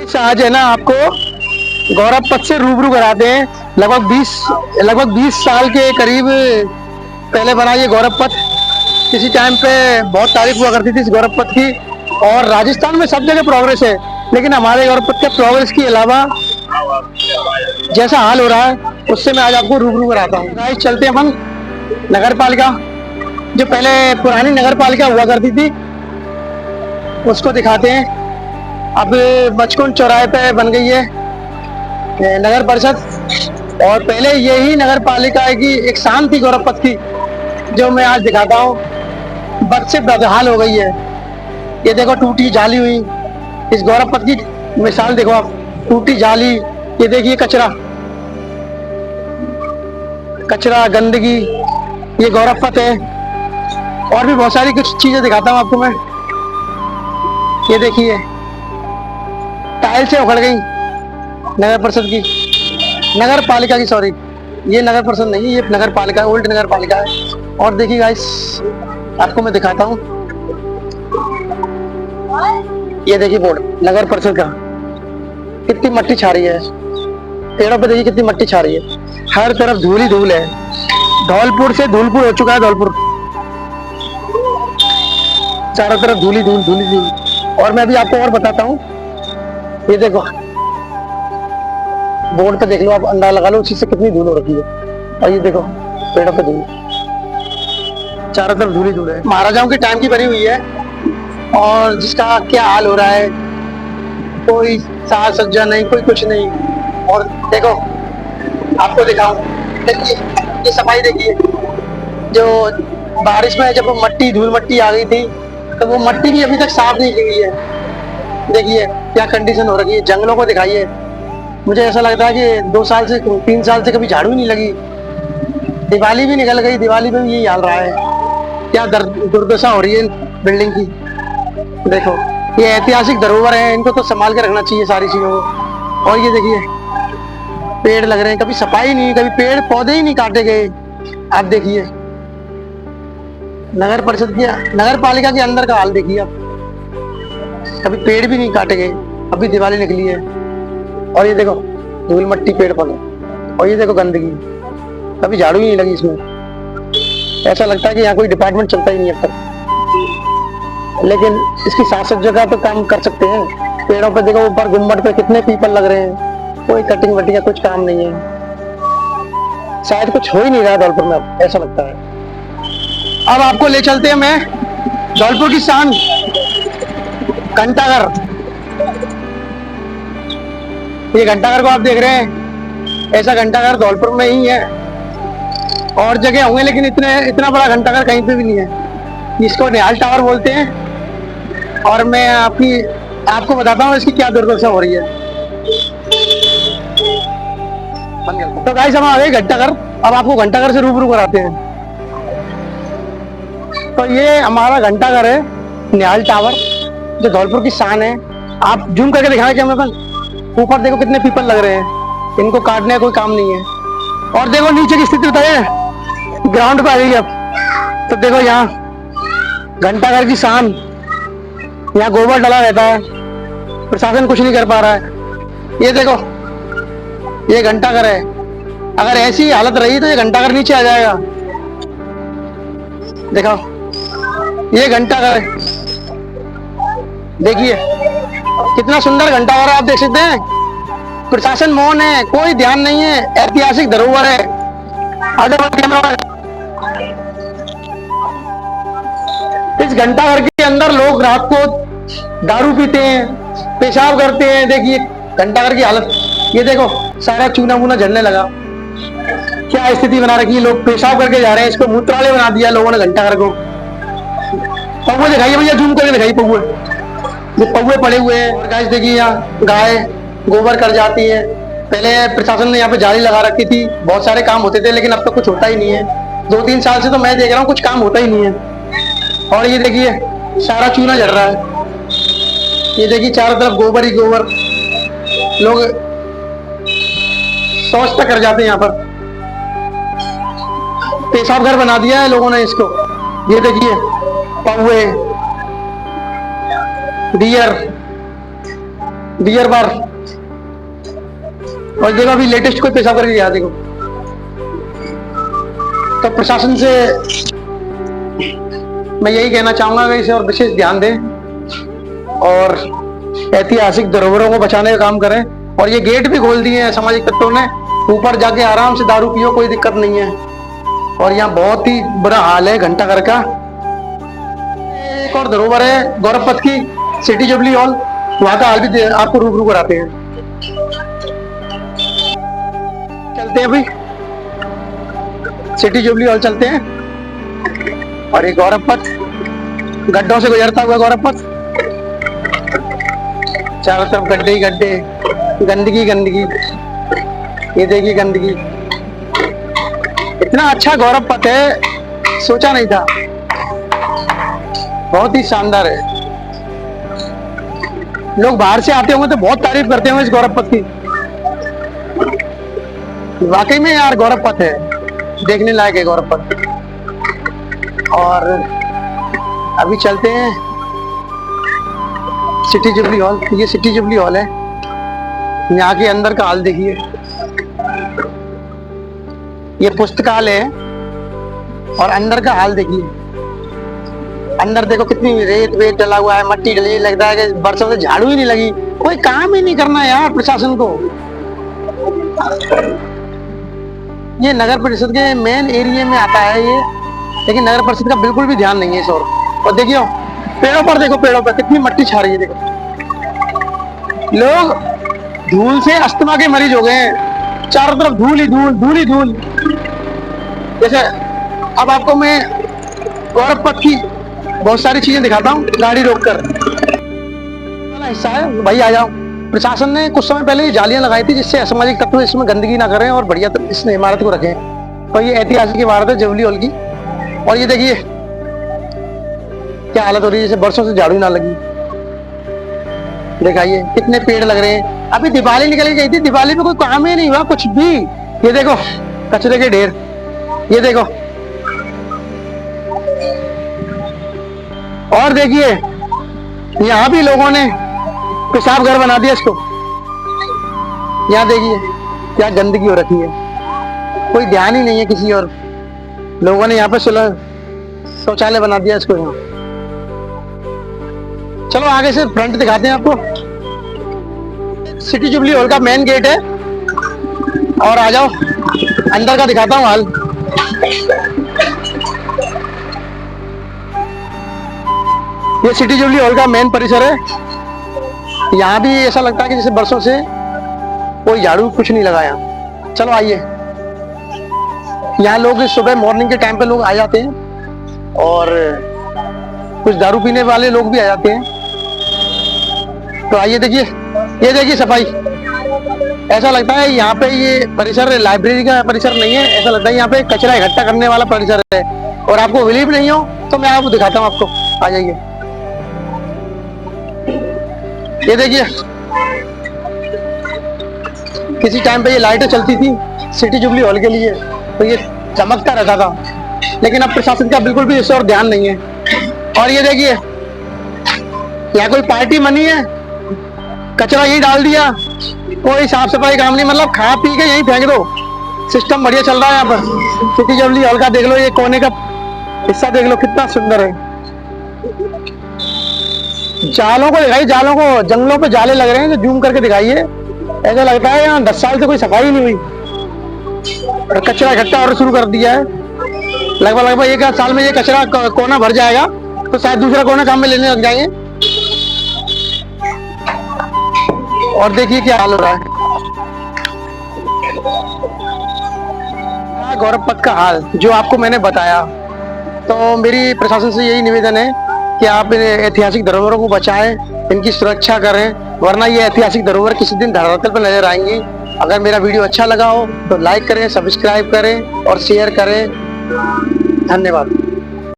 Guys आज है ना आपको गौरव पथ से रूबरू कराते हैं। लगभग 20 साल के करीब पहले बना ये गौरव पथ। किसी टाइम पे बहुत तारीफ हुआ करती थी इस गौरव पथ की, और राजस्थान में सब जगह प्रोग्रेस है, लेकिन हमारे गौरव पथ के प्रोग्रेस के अलावा जैसा हाल हो रहा है उससे मैं आज आपको रूबरू कराता हूँ। गाइस चलते हैं अपन नगर पालिका, जो पहले पुरानी नगर पालिका हुआ करती थी उसको दिखाते हैं। अब बचकुंड चौराहे पे बन गई है नगर परिषद, और पहले यही नगर पालिका की एक शान थी गौरव पथ की, जो मैं आज दिखाता हूँ। बद से बदहाल हो गई है। ये देखो टूटी जाली हुई, इस गौरव पथ की मिसाल देखो आप, टूटी जाली। ये देखिए कचरा गंदगी, ये गौरव पथ है। और भी बहुत सारी कुछ चीजें दिखाता हूँ आपको मैं। ये देखिए टाइल से उखड़ गई नगर परिषद की, नगर पालिका की, सॉरी ये नगर परिषद नहीं, ये नगर पालिका है, ओल्ड नगर पालिका है। और देखिए गाइस आपको मैं दिखाता हूँ, ये देखिए बोर्ड नगर परिषद का, कितनी मट्टी छा रही है। पेड़ों पे देखिए कितनी मट्टी छा रही है, हर तरफ धूल ही धूल है। धौलपुर से धूलपुर हो चुका है, धौलपुर चारों तरफ धूल ही धूल। और मैं अभी आपको और बताता हूँ, ये देखो बोर्ड पे देख लो आप, अंदाजा लगा लो उसी से कितनी धूल हो रखी है। और ये देखो पेड़ों पे धूल, चारों तरफ धूल ही धूल है। महाराजाओं के टाइम की बनी हुई है, और जिसका क्या हाल हो रहा है, कोई साज सज्जा नहीं, कोई कुछ नहीं। और देखो आपको दिखाऊं, देखिए ये सफाई देखिए, जो बारिश में जब मट्टी धूल मट्टी आ गई थी तो वो मट्टी भी अभी तक साफ नहीं की गई है। देखिए क्या कंडीशन हो रखी है। जंगलों को दिखाइए, मुझे ऐसा लगता है कि 2 साल से 3 साल से कभी झाड़ू नहीं लगी। दिवाली भी निकल गई, दिवाली में भी यही हाल रहा है। क्या दुर्दशा हो रही है बिल्डिंग की। देखो ये ऐतिहासिक धरोहर है, इनको तो संभाल के रखना चाहिए सारी चीजों को। और ये देखिए पेड़ लग रहे हैं, कभी सफाई नहीं, कभी पेड़ पौधे ही नहीं काटे गए। आप देखिए नगर परिषद की, नगर पालिका के अंदर का हाल देखिए आप, कभी पेड़ भी नहीं काटे गए। अभी दिवाली निकली है, और ये देखो धूल मट्टी पेड़ पौधे, और ये देखो गंदगी, कभी झाड़ू ही नहीं लगी इसमें। ऐसा लगता है कि यहाँ कोई डिपार्टमेंट चलता ही नहीं अब तक। लेकिन इसकी साफ जगह तो काम कर सकते हैं। पेड़ों पे देखो ऊपर गुम्बद पे कितने पीपल लग रहे हैं, कोई कटिंग वटिंग का कुछ काम नहीं है। शायद कुछ हो ही नहीं रहा धौलपुर में अब, ऐसा लगता है। अब आपको ले चलते हैं मैं धौलपुर की शान घंटाघर। ये घंटाघर को आप देख रहे हैं, ऐसा घंटाघर धौलपुर में ही है, और जगह होंगे लेकिन इतना बड़ा घंटाघर कहीं पे भी नहीं है। इसको निहाल टावर बोलते हैं। और मैं आपको बताता हूँ इसकी क्या दुर्दशा हो रही है। तो गाइस हम आ गए घंटाघर, अब आपको घंटाघर से रूबरू कराते हैं। तो ये हमारा घंटाघर है, निहाल टावर, जो धौलपुर की शान है। आप जूम करके दिखाएं कैमरा पर, ऊपर देखो कितने पीपल लग रहे हैं, इनको काटने का कोई काम नहीं है। और देखो नीचे की स्थिति बताइए, ग्राउंड पे आ गई अब। तो देखो यहाँ घंटाघर की शान, यहाँ गोबर डला रहता है, प्रशासन कुछ नहीं कर पा रहा है। ये देखो ये घंटाघर है, अगर ऐसी हालत रही तो ये घंटाघर नीचे आ जाएगा। देखो ये घंटाघर है, देखिए कितना सुंदर घंटाघर है, आप देख सकते हैं। प्रशासन मौन है, कोई ध्यान नहीं है, ऐतिहासिक धरोहर है। इस घंटाघर के अंदर लोग रात को दारू पीते हैं, पेशाब करते हैं। देखिए घंटाघर की हालत, ये देखो सारा चूना मूना झड़ने लगा, क्या स्थिति बना रखी है। लोग पेशाब करके जा रहे हैं, इसको मूत्रालय बना दिया लोगों ने घंटाघर को। पौवे दिखाइए भैया, जूम करके दिखाइए पौवे, ये पौवे पड़े हुए हैं। और गाइस देखिए यहाँ गाय गोबर कर जाती है। पहले प्रशासन ने यहाँ पे जाली लगा रखी थी, बहुत सारे काम होते थे, लेकिन अब तो कुछ होता ही नहीं है। 2-3 साल से तो मैं देख रहा हूँ कुछ काम होता ही नहीं है। और ये देखिए सारा चूना झड़ रहा है, ये देखिए चारों तरफ गोबर ही गोबर। लोग शौच तक कर जाते हैं यहाँ पर, पेशाब घर बना दिया है लोगों ने इसको। ये देखिए कौवे, डियर, बियर बार। और देखो अभी लेटेस्ट कोई पेशाब करके गया देखो। तो प्रशासन से मैं यही कहना चाहूंगा कि इसे और विशेष ध्यान दें और ऐतिहासिक धरोहरों को बचाने का काम करें। और ये गेट भी खोल दिए हैं सामाजिक तत्वों ने, ऊपर जाके आराम से दारू पियो, कोई दिक्कत नहीं है। और यहाँ बहुत ही बुरा हाल है घंटाघर का। एक और धरोहर है गौरव पथ की, सिटी जुबली हॉल, वहां का हाल भी आपको रूबरू कराते हैं। चलते हैं अभी सिटी जुबली हॉल चलते हैं। और ये गौरव पथ, गड्ढों से गुजरता हुआ गौरव पथ, चारों तरफ गड्ढे ही गड्ढे, गंदगी गंदगी। ये देखिए गंदगी। इतना अच्छा गौरव पथ है, सोचा नहीं था। बहुत ही शानदार है। लोग बाहर से आते होंगे तो बहुत तारीफ करते होंगे इस गौरव पथ की। वाकई में यार गौरव पथ है, देखने लायक है गौरव पथ। और अभी चलते हैं सिटी जुबली हॉल। ये सिटी जुबली हॉल है, यहाँ के अंदर का हाल देखिए। ये पुस्तकालय है और अंदर का हाल देखिए। अंदर देखो कितनी रेत वेत डला हुआ है, मट्टी डली, लगता है कि बरसों से झाड़ू ही नहीं लगी। कोई काम ही नहीं करना यार प्रशासन को। ये नगर परिषद के मेन एरिया में आता है ये, लेकिन नगर परिषद का बिल्कुल भी ध्यान नहीं है इस ओर। और देखियो पेड़ों पर देखो, पेड़ों पर कितनी मट्टी छा रही है देखो। लोग धूल से अस्थमा के मरीज हो गए हैं, चारों तरफ धूल ही धूल, धूल ही धूल। जैसे अब आपको मैं गौरव पथ की बहुत सारी चीजें दिखाता हूँ गाड़ी रोककर। हिस्सा है भाई, आ जाओ। प्रशासन ने कुछ समय पहले जालियां लगाई थी जिससे असामाजिक तत्व इसमें गंदगी ना करें और बढ़िया इस इमारत को रखें। तो ये ऐतिहासिक इमारत है जुबली हॉल की। और ये देखिए क्या हालत हो रही है, जैसे बरसों से झाड़ू ना लगी। दिखाइए कितने पेड़ लग रहे हैं। अभी दिवाली निकल गई थी, दिवाली पे कोई काम ही नहीं हुआ कुछ भी। ये देखो कचरे के ढेर, ये देखो। और देखिए यहाँ भी लोगों ने पेशाब घर बना दिया इसको। यहाँ देखिए क्या गंदगी हो रखी है, कोई ध्यान ही नहीं है किसी और। लोगों ने यहाँ पे शौचालय बना दिया इसको। यहाँ चलो आगे से फ्रंट दिखाते हैं आपको। सिटी जुबली हॉल का मेन गेट है और आ जाओ अंदर का दिखाता हूँ हाल। ये सिटी जुबली हॉल का मेन परिसर है। यहाँ भी ऐसा लगता है कि जैसे बरसों से कोई झाड़ू कुछ नहीं लगाया। चलो आइए, यहाँ लोग सुबह मॉर्निंग के टाइम पे लोग आ जाते हैं और कुछ दारू पीने वाले लोग भी आ जाते हैं। तो आइए देखिए, ये देखिए सफाई। ऐसा लगता है यहाँ पे ये परिसर लाइब्रेरी का परिसर नहीं है, ऐसा लगता है यहाँ पे कचरा इकट्ठा करने वाला परिसर है। और आपको बिलीव नहीं हो तो मैं आपको दिखाता हूँ, आपको आ जाइए। ये देखिए किसी टाइम पे ये लाइटें चलती थी सिटी जुबली हॉल के लिए, तो ये चमकता रहता था, लेकिन अब प्रशासन का बिल्कुल भी इस और ध्यान नहीं है। और ये देखिए यहाँ कोई पार्टी बनी है, कचरा यही डाल दिया, कोई साफ सफाई काम नहीं, मतलब खा पी के यही फेंक दो। सिस्टम बढ़िया चल रहा है यहाँ पर। सिटी जुबली हॉल का देख लो, ये कोने का हिस्सा देख लो कितना सुंदर है। जालों को दिखाइए, जालों को, जंगलों पे जाले लग रहे हैं, जो जूम करके दिखाइए। ऐसा लगता है यहाँ 10 साल से कोई सफाई नहीं हुई और कचरा इकट्ठा और शुरू कर दिया है। लगभग 1 साल में ये कचरा कोना भर जाएगा तो शायद दूसरा कोना काम में लेने लग जाएंगे। और देखिए क्या हाल हो रहा है गौरव पथ का हाल, जो आपको मैंने बताया। तो मेरी प्रशासन से यही निवेदन है कि आप ऐतिहासिक धरोहरों को बचाएं, इनकी सुरक्षा करें, वरना ये ऐतिहासिक धरोहर किसी दिन धरातल पर नजर आएंगी। अगर मेरा वीडियो अच्छा लगा हो तो लाइक करें, सब्सक्राइब करें और शेयर करें। धन्यवाद।